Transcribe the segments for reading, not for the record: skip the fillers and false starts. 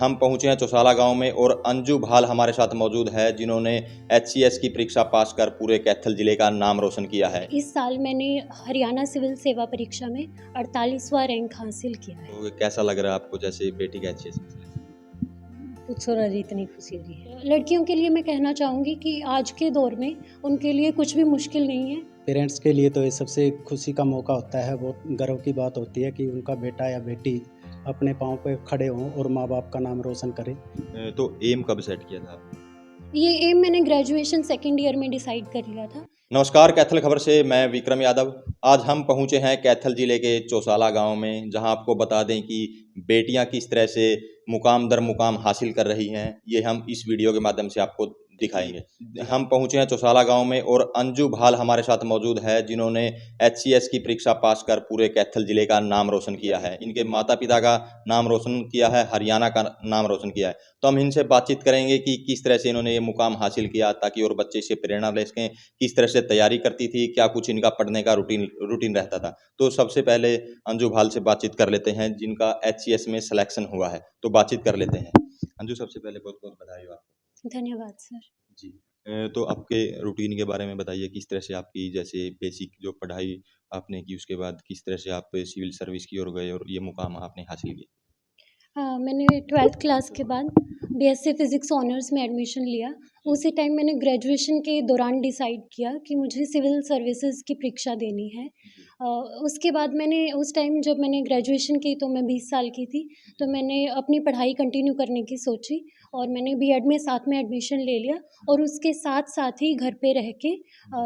हम पहुंचे हैं चौसाला गांव में और अंजू भाल हमारे साथ मौजूद है जिन्होंने एचसीएस की परीक्षा पास कर पूरे कैथल जिले का नाम रोशन किया है। इस साल मैंने हरियाणा सिविल सेवा परीक्षा में 48वां रैंक हासिल किया है। तो कैसा लग रहा है आपको जैसे बेटी का एचसीएस में सिलेक्शन? पूछो ना, इतनी खुशी हो रही है। लड़कियों के लिए मैं कहना चाहूँगी कि आज के दौर में उनके लिए कुछ भी मुश्किल नहीं है। पेरेंट्स के लिए तो ये सबसे खुशी का मौका होता है। बहुत गर्व की बात होती है कि उनका बेटा या बेटी अपने पाँव पे खड़े हों और माँ बाप का नाम रोशन करें। तो एम कब सेट किया था आपने? ये एम मैंने ग्रेजुएशन सेकेंड ईयर में डिसाइड कर लिया था। नमस्कार, कैथल खबर से मैं विक्रम यादव। आज हम पहुंचे हैं कैथल जिले के चौसाला गांव में, जहां आपको बता दें कि बेटियां किस तरह से मुकाम दर मुकाम हासिल कर रही हैं, ये हम इस वीडियो के माध्यम से आपको दिखाएंगे। हम पहुंचे हैं चौसाला गांव में और अंजू भाल हमारे साथ मौजूद है जिन्होंने एचसीएस की परीक्षा पास कर पूरे कैथल जिले का नाम रोशन किया है। इनके माता पिता का नाम रोशन किया है, हरियाणा का नाम रोशन किया है। तो हम इनसे बातचीत करेंगे कि किस तरह से इन्होंने ये मुकाम हासिल किया, ताकि और बच्चे इससे प्रेरणा ले सकें। किस तरह से तैयारी करती थी, क्या कुछ इनका पढ़ने का रूटीन रहता था। तो सबसे पहले अंजू भाल से बातचीत कर लेते हैं जिनका एचसीएस में सिलेक्शन हुआ है। तो बातचीत कर लेते हैं। अंजू, सबसे पहले बहुत बहुत बधाई हो आपको। धन्यवाद सर। जी। तो आपके रूटीन के बारे में बताइए, किस तरह से आपकी जैसे बेसिक जो पढ़ाई आपने की, उसके बाद किस तरह से आप सिविल सर्विस की ओर गए और ये मुकाम आपने हासिल किया? हाँ, मैंने 12th क्लास के बाद बीएससी फिज़िक्स ऑनर्स में एडमिशन लिया। उसी टाइम मैंने ग्रेजुएशन के दौरान डिसाइड किया कि मुझे सिविल सर्विसेज की परीक्षा देनी है। उसके बाद मैंने उस टाइम जब मैंने ग्रेजुएशन की तो मैं 20 साल की थी, तो मैंने अपनी पढ़ाई कंटिन्यू करने की सोची और मैंने बीएड में साथ में एडमिशन ले लिया और उसके साथ साथ ही घर पे रह के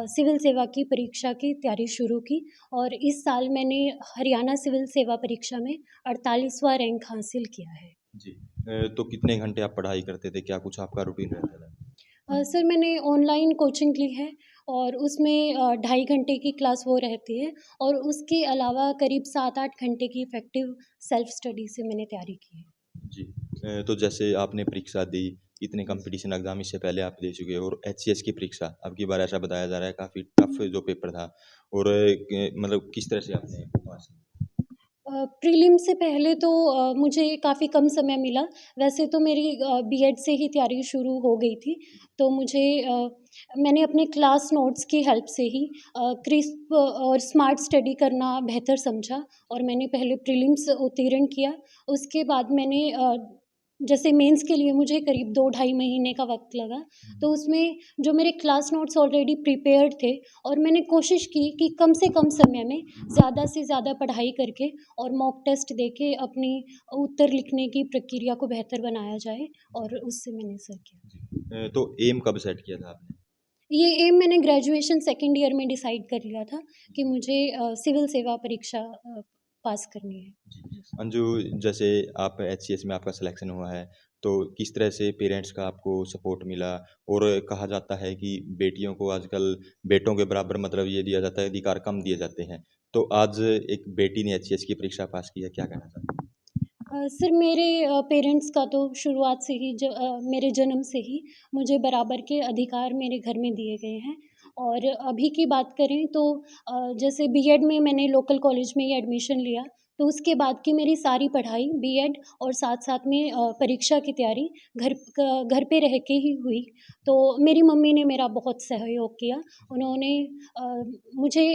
सिविल सेवा की परीक्षा की तैयारी शुरू की और इस साल मैंने हरियाणा सिविल सेवा परीक्षा में 48वां रैंक हासिल किया है। जी। तो कितने घंटे आप पढ़ाई करते थे? क्या कुछ आपका रूटीन रहता था? सर, मैंने ऑनलाइन कोचिंग ली है और उसमें 2.5 घंटे की क्लास वो रहती है और उसके अलावा करीब 7-8 घंटे की इफ़ेक्टिव सेल्फ स्टडी से मैंने तैयारी की है। जी। तो जैसे आपने परीक्षा दी, इतने कंपटीशन एग्जाम इससे पहले आप दे चुके हो और एचसीएस की परीक्षा अब की बार ऐसा बताया जा रहा है काफ़ी टफ जो पेपर था, और मतलब किस तरह से आपने पास किया? प्रीलिम से पहले तो मुझे काफ़ी कम समय मिला। वैसे तो मेरी बीएड से ही तैयारी शुरू हो गई थी, तो मैंने अपने क्लास नोट्स की हेल्प से ही क्रिस्प और स्मार्ट स्टडी करना बेहतर समझा और मैंने पहले प्रीलिम्स उत्तीर्ण किया। उसके बाद मैंने जैसे मेंस के लिए मुझे करीब 2-2.5 महीने का वक़्त लगा, तो उसमें जो मेरे क्लास नोट्स ऑलरेडी प्रिपेयर्ड थे और मैंने कोशिश की कि कम से कम समय में ज़्यादा से ज़्यादा पढ़ाई करके और मॉक टेस्ट देके अपनी उत्तर लिखने की प्रक्रिया को बेहतर बनाया जाए और उससे मैंने सर किया। जी। तो एम कब सेट किया था आपने? ये एम मैंने ग्रेजुएशन सेकंड ईयर में डिसाइड कर लिया था कि मुझे सिविल सेवा परीक्षा पास करनी है। जी। अंजू, जैसे आप एचसीएस में आपका सिलेक्शन हुआ है, तो किस तरह से पेरेंट्स का आपको सपोर्ट मिला? और कहा जाता है कि बेटियों को आजकल बेटों के बराबर मतलब ये दिया जाता है, अधिकार कम दिए जाते हैं। तो आज एक बेटी ने एचसीएस की परीक्षा पास की है, क्या कहना चाहते हैं? सर, मेरे पेरेंट्स का तो शुरुआत से ही मेरे जन्म से ही मुझे बराबर के अधिकार मेरे घर में दिए गए हैं और अभी की बात करें तो जैसे बीएड में मैंने लोकल कॉलेज में ही एडमिशन लिया, तो उसके बाद की मेरी सारी पढ़ाई बीएड और साथ-साथ में परीक्षा की तैयारी घर पे रह के ही हुई। तो मेरी मम्मी ने मेरा बहुत सहयोग किया। उन्होंने मुझे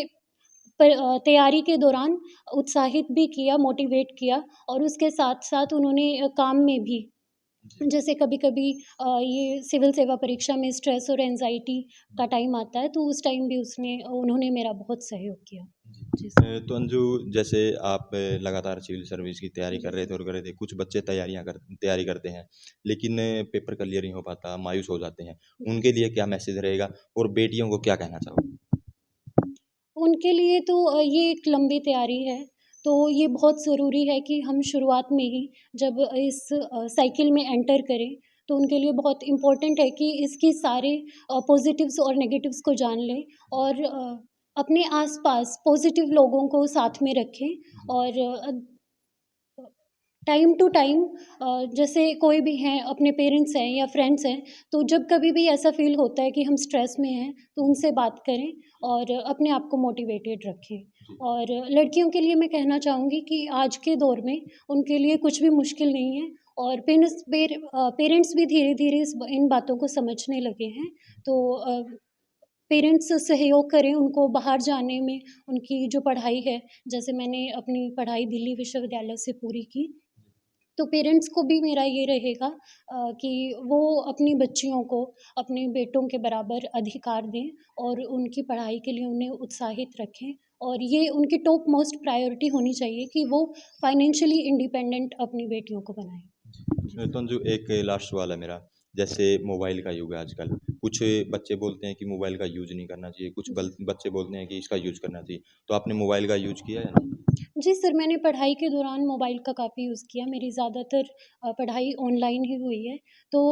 तैयारी के दौरान उत्साहित भी किया, मोटिवेट किया और उसके साथ-साथ उन्होंने काम में भी जैसे कभी-कभी ये सिविल सेवा परीक्षा में स्ट्रेस और एंग्ज़ायटी का टाइम आता है, तो उस टाइम भी उन्होंने मेरा बहुत सहयोग किया। जी सर। तो अंजू, जैसे आप लगातार सिविल सर्विस की तैयारी कर रहे थे और कर रहे थे, कुछ बच्चे तैयारी करते हैं, लेकिन पेपर क्लियर नहीं हो पाता, मायूस हो जाते हैं। उनके लिए क्या मैसेज रहेगा और बेटियों को क्या कहना चाहोगे? उनके लिए तो ये एक लंबी तैयारी है, तो ये बहुत ज़रूरी है कि हम शुरुआत में ही जब इस साइकिल में एंटर करें, तो उनके लिए बहुत इम्पोर्टेंट है कि इसके सारे पॉज़िटिव्स और नेगेटिव्स को जान लें और अपने आस-पास पॉज़िटिव लोगों को साथ में रखें और टाइम टू टाइम जैसे कोई भी हैं, अपने पेरेंट्स हैं या फ्रेंड्स हैं, तो जब कभी भी ऐसा फ़ील होता है कि हम स्ट्रेस में हैं, तो उनसे बात करें और अपने आप को मोटिवेटेड रखें। और लड़कियों के लिए मैं कहना चाहूँगी कि आज के दौर में उनके लिए कुछ भी मुश्किल नहीं है और पेरेंट्स भी धीरे-धीरे इन बातों को समझने लगे हैं। तो पेरेंट्स सहयोग करें उनको बाहर जाने में, उनकी जो पढ़ाई है, जैसे मैंने अपनी पढ़ाई दिल्ली विश्वविद्यालय से पूरी की, तो पेरेंट्स को भी मेरा ये रहेगा कि वो अपनी बच्चियों को अपने बेटों के बराबर अधिकार दें और उनकी पढ़ाई के लिए उन्हें उत्साहित रखें। और ये उनकी टॉप मोस्ट प्रायोरिटी होनी चाहिए कि वो फाइनेंशियली इंडिपेंडेंट अपनी बेटियों को बनाएँ। जी। तो जो एक लास्ट सवाल है मेरा, जैसे मोबाइल का युग है आजकल, कुछ बच्चे बोलते हैं कि मोबाइल का यूज़ नहीं करना चाहिए, कुछ जी। बच्चे बोलते हैं कि इसका यूज़ करना चाहिए। तो आपने मोबाइल का यूज़ किया है ना? जी सर, मैंने पढ़ाई के दौरान मोबाइल का काफ़ी यूज़ किया। मेरी ज़्यादातर पढ़ाई ऑनलाइन ही हुई है। तो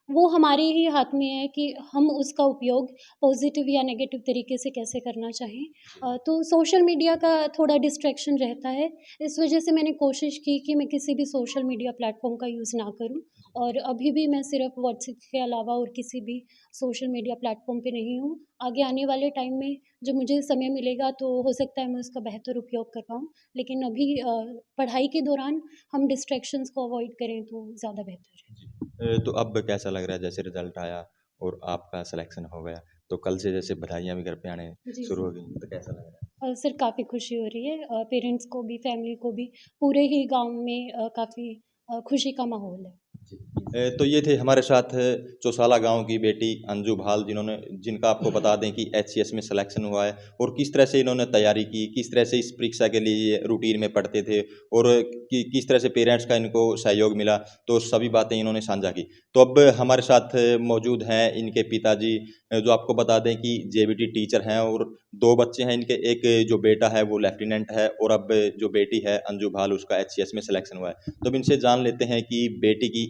वो हमारे ही हाथ में है कि हम उसका उपयोग पॉज़िटिव या नेगेटिव तरीके से कैसे करना चाहें। तो सोशल मीडिया का थोड़ा डिस्ट्रैक्शन रहता है। इस वजह से मैंने कोशिश की कि मैं किसी भी सोशल मीडिया प्लेटफ़ॉर्म का यूज़ ना करूँ और अभी भी मैं सिर्फ़ व्हाट्सएप के अलावा और किसी भी सोशल मीडिया प्लेटफ़ॉर्म पे नहीं हूँ। आगे आने वाले टाइम में जब मुझे समय मिलेगा तो हो सकता है मैं उसका बेहतर उपयोग कर पाऊँ। लेकिन अभी पढ़ाई के दौरान हम डिस्ट्रैक्शंस को अवॉइड करें तो ज़्यादा बेहतर है। जी। तो अब कैसा लग रहा है जैसे रिज़ल्ट आया और आपका सिलेक्शन हो गया, तो कल से जैसे बधाइयाँ भी घर पे आने जी शुरू सर। हो गई, तो कैसा लग रहा है? सर काफ़ी खुशी हो रही है। पेरेंट्स को भी, फैमिली को भी, पूरे ही गाँव में काफ़ी खुशी का माहौल है। जी। जी सर। तो ये थे हमारे साथ चौसाला गाँव की बेटी अंजू भाल जिनका आपको बता दें कि एचसीएस में सिलेक्शन हुआ है और किस तरह से इन्होंने तैयारी की, किस तरह से इस परीक्षा के लिए रूटीन में पढ़ते थे और किस तरह से पेरेंट्स का इनको सहयोग मिला, तो सभी बातें इन्होंने साझा की। तो अब हमारे साथ मौजूद हैं इनके पिताजी, जो आपको बता दें कि जेबीटी टीचर हैं और 2 बच्चे हैं इनके, एक जो बेटा है वो लेफ्टिनेंट है और अब जो बेटी है अंजू भाल उसका एचसीएस में सिलेक्शन हुआ है। तो अब इनसे जान लेते हैं कि बेटी की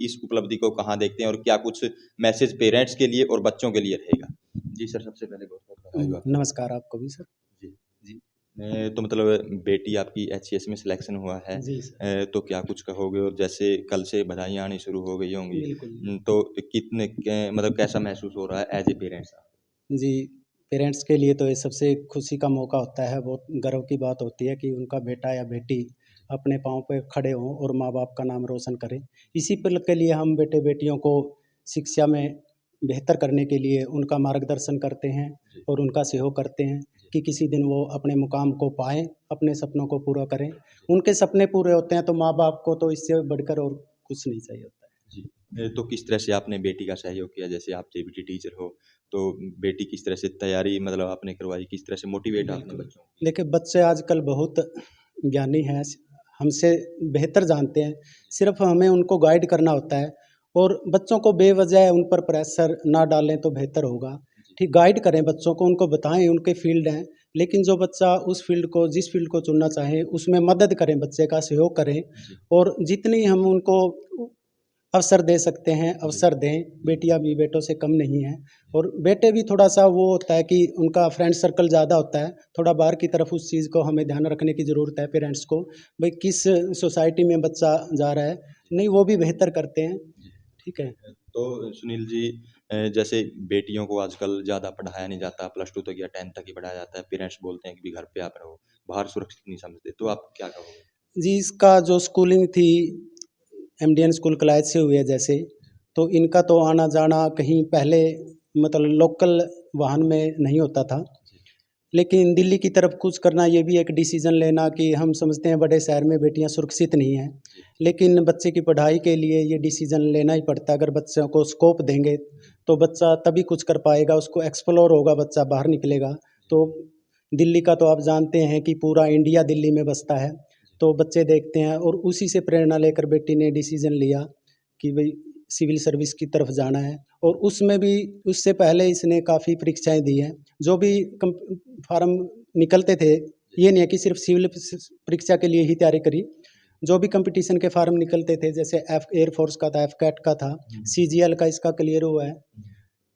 इस उपलब्धि को कहाँ देखते हैं और क्या कुछ मैसेज पेरेंट्स के लिए और बच्चों के लिए रहेगा। जी सर, सबसे पहले बहुत-बहुत बधाई हो आपको। नमस्कार आपको भी सर। जी, जी। तो मतलब बेटी आपकी एचसीएस में सिलेक्शन हुआ है, जी सर। तो क्या कुछ कहोगे? और जैसे कल से बधाइयाँ आनी शुरू हो गई होंगी, बिल्कुल। तो कितने क मतलब कैसा महसूस हो रहा है एज़ ए पेरेंट्स? जी, पेरेंट्स के लिए तो ये सबसे खुशी का मौका होता है, बहुत गर्व की बात होती है कि उनका बेटा या बेटी अपने पाँव पे खड़े हों और माँ-बाप का नाम रोशन करें। इसी पल के लिए हम बेटे-बेटियों को शिक्षा में बेहतर करने के लिए उनका मार्गदर्शन करते हैं जी, और उनका सहयोग करते हैं जी, कि किसी दिन वो अपने मुकाम को पाएँ, अपने सपनों को पूरा करें। उनके सपने पूरे होते हैं तो माँ-बाप को तो इससे बढ़कर और कुछ नहीं चाहिए होता है। जी। तो किस तरह से आपने बेटी का सहयोग किया? जैसे आप जेबीटी टीचर हो, तो बेटी किस तरह से तैयारी मतलब आपने करवाई? किस तरह से मोटिवेट आपने बिल्कुल। बच्चों को किया? देखिए, बच्चे आजकल बहुत ज्ञानी हैं, हमसे बेहतर जानते हैं, सिर्फ़ हमें उनको गाइड करना होता है और बच्चों को बेवजह उन पर प्रेशर ना डालें तो बेहतर होगा। जी, ठीक गाइड करें बच्चों को, उनको बताएँ उनके फ़ील्ड हैं, लेकिन जो बच्चा उस फ़ील्ड को जिस फ़ील्ड को चुनना चाहे, उसमें मदद करें, बच्चे का सहयोग करें जी, और जितनी हम उनको अवसर दे सकते हैं, जी, अवसर दें। बेटियाँ भी बेटों से कम नहीं हैं और बेटे भी थोड़ा-सा वो होता है कि उनका फ्रेंड सर्कल ज़्यादा होता है, थोड़ा बाहर की तरफ उस चीज़ को हमें ध्यान रखने की ज़रूरत है पेरेंट्स को। भई किस सोसाइटी में बच्चा जा रहा है, नहीं वो भी बेहतर करते हैं, जी। ठीक है? तो सुनील जी, जैसे बेटियों को आजकल ज़्यादा पढ़ाया नहीं जाता, प्लस 2 तक या 10th तक ही पढ़ाया जाता है। पेरेंट्स बोलते हैं कि भी घर पे आप रहो, बाहर सुरक्षित नहीं समझते, तो आप क्या कहोगे? जी, इसका जो स्कूलिंग थी एमडीएन स्कूल कॉलेज से हुई है जैसे, तो इनका तो आना-जाना कहीं पहले मतलब लोकल वाहन में नहीं होता था। जी, लेकिन दिल्ली की तरफ कूच करना ये भी एक डिसीज़न लेना कि हम समझते हैं बड़े शहर में बेटियां सुरक्षित नहीं हैं। जी, लेकिन बच्चे की पढ़ाई के लिए ये डिसीज़न लेना ही पड़ता है। अगर बच्चों को स्कोप देंगे, जी, तो बच्चा तभी कुछ कर पाएगा, उसको एक्सप्लोर होगा, बच्चा बाहर निकलेगा। जी, तो दिल्ली का तो आप जानते हैं कि पूरा इंडिया दिल्ली में बसता है। जी, तो बच्चे देखते हैं और उसी से प्रेरणा लेकर बेटी ने डिसीज़न लिया कि भई सिविल सर्विस की तरफ जाना है और उसमें भी उससे पहले इसने काफ़ी परीक्षाएँ दी हैं। जो भी कम फार्म निकलते थे, जी, ये नहीं है कि सिर्फ़ सिविल परीक्षा के लिए ही तैयारी करी। जो भी कॉम्पिटिशन के फार्म निकलते थे, जैसे एयर फ़ोर्स का था, एफकैट का था, हुँ, सीजीएल का इसका क्लियर हुआ है, हुँ,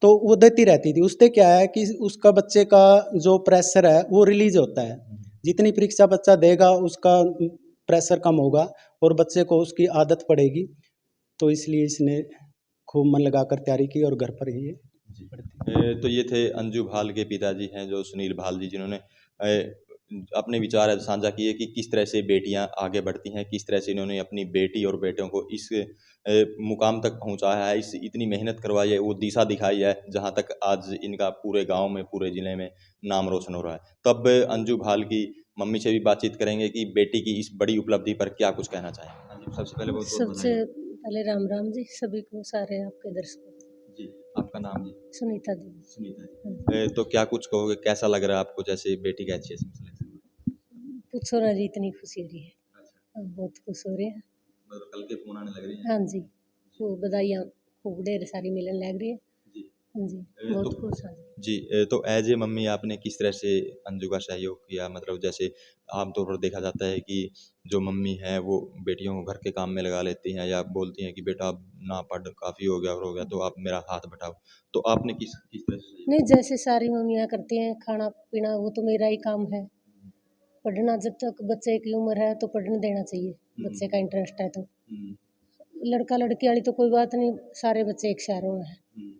तो वो देती रहती थी। उससे क्या है कि उसका बच्चे का जो प्रेशर है, वो रिलीज़ होता है। हुँ, जितनी परीक्षा बच्चा देगा, उसका प्रेशर कम होगा और बच्चे को उसकी आदत पड़ेगी। तो इसलिए इसने खूब मन लगाकर तैयारी की और घर पर ही ये जी। पढ़ती है। तो ये थे अंजू भाल के पिताजी हैं जो सुनील भाल जी, जिन्होंने अपने विचार साझा किए कि किस तरह से बेटियां आगे बढ़ती हैं, किस तरह से इन्होंने अपनी बेटी और बेटों को इस मुकाम तक पहुंचाया है, इस इतनी मेहनत करवाई है, वो दिशा दिखाई है जहां तक आज इनका पूरे गांव में, पूरे ज़िले में नाम रोशन हो रहा है। तब अंजू भाल की मम्मी से भी बातचीत करेंगे कि बेटी की इस बड़ी उपलब्धि पर क्या कुछ कहना चाहेंगे। हाँ जी, सबसे पहले बहुत-बहुत सबसे बधाई। पहले राम राम जी सभी को, सारे आपके दर्शकों को। जी, आपका नाम जी? सुनीता देवी। सुनीता जी। हाँ। तो क्या कुछ कहोगे, कैसा लग रहा है आपको जैसे बेटी का अच्छे से सिलेक्शन हुआ? पूछो ना जी, इतनी खुशी हो रही है। अच्छा, बहुत खुश हो रहे हैं। मतलब कल के फ़ोन आने लग रही हैं? हाँ जी, वो बधाइयाँ खूब ढेर सारी मिलन लग रही है। जी। हाँ जी, तो बहुत खुश हाँ जी। जी, तो एज़ ए मम्मी आपने किस तरह से अंजू का सहयोग किया? मतलब जैसे आमतौर पर देखा जाता है कि जो मम्मी हैं वो बेटियों को घर के काम में लगा लेती हैं या बोलती हैं कि बेटा अब ना पढ़, काफ़ी हो गया और हो गया, तो आप मेरा हाथ बटाओ। तो आपने किस किस तरह से सहयोग नहीं, जैसे सारी मम्मियाँ करती हैं, खाना पीना वो तो मेरा ही काम है। पढ़ना जब तक बच्चे की उम्र है तो पढ़ने देना चाहिए, बच्चे का इंटरेस्ट है तो। हुँ, लड़का लड़की वाली तो कोई बात नहीं, सारे बच्चे एक शहरों में हैं। हुँ,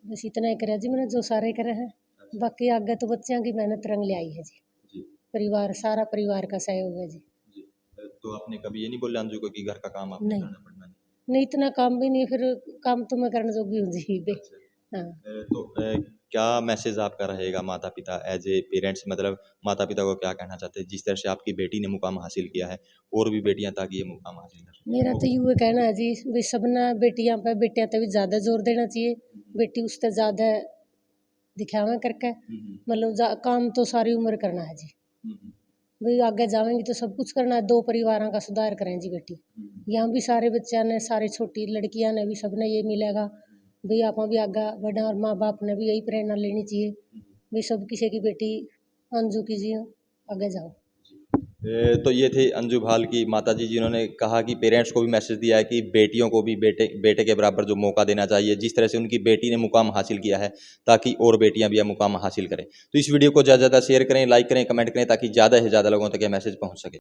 बस इतना ही करा जी मैंने, जो सारे करे हैं। अच्छा, बाकी आगे तो बच्चों की मेहनत रंग ले आई है जी। जी, परिवार, सारा परिवार का सहयोग है जी। जी। तो आपने कभी ये नहीं बोला अंजू को कि घर का काम आपने नहीं, करना, पढ़ना नहीं? नहीं इतना काम भी नहीं, फिर काम तो मैं करने जोगी हूँ जी बे। अच्छा। हाँ, तो क्या मैसेज आपका रहेगा माता-पिता एज़ ए पेरेंट्स, मतलब माता-पिता को क्या कहना चाहते हैं? जिस तरह से आपकी बेटी ने मुकाम हासिल किया है, और भी बेटियाँ ताकि ये मुकाम हासिल कर सकें। मेरा तो यूँ कहना है जी, भी सबना बेटियां पे, बेटियां पे भी ज़्यादा जोर देना चाहिए। बेटी उससे ज़्यादा दिखावा करके, हुँ, हुँ, मतलब काम तो सारी उम्र करना है जी। हुँ, हुँ, भाई आगे जावेंगी तो सब कुछ करना है, दो परिवारों का सुधार करें जी बेटी। हुँ, यहाँ भी सारे बच्चों ने, सारी छोटी लड़कियां ने भी, सबने ये मिलेगा भाई आप भी आगे बढ़ा, और माँ बाप ने भी यही प्रेरणा लेनी चाहिए हुँ। भाई सब किसी की बेटी अंजू कीजिए, आगे जाओ। तो ये थे अंजू भाल की माताजी, जिन्होंने कहा कि पेरेंट्स को भी मैसेज दिया है कि बेटियों को भी बेटे बेटे के बराबर जो मौका देना चाहिए, जिस तरह से उनकी बेटी ने मुकाम हासिल किया है, ताकि और बेटियां भी यह मुकाम हासिल करें। तो इस वीडियो को ज़्यादा से ज़्यादा शेयर करें, लाइक करें, कमेंट करें, ताकि ज़्यादा से ज़्यादा लोगों तक ये मैसेज पहुंच सके।